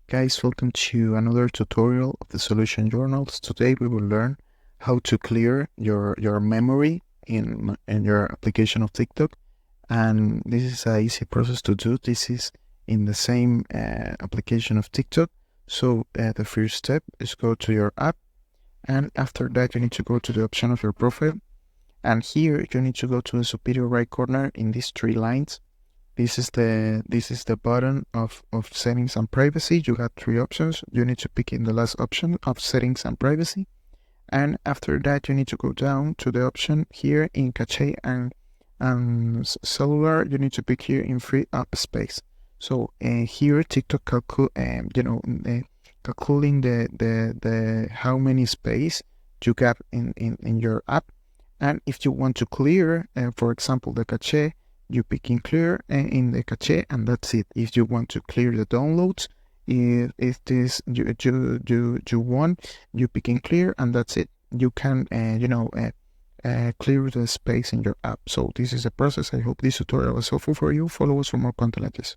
Guys, welcome to another tutorial of the Solution Journals. Today we will learn how to clear your memory in your application of TikTok. And this is an easy process to do. This is in the same application of TikTok. So the first step is go to your app, and after that you need to go to the option of your profile. And here you need to go to the superior right corner in these three lines. This is the button of settings and privacy. You have three options. You need to pick in the last option of settings and privacy. And after that, you need to go down to the option here in cache and cellular. You need to pick here in free up space. So here TikTok calculating the how many space you got in your app. And if you want to clear, for example, the cache, you pick in clear in the cache, and that's it. If you want to clear the downloads, if this you want, you pick in clear, and that's it. You can clear the space in your app. So this is the process. I hope this tutorial was helpful for you. Follow us for more content like this.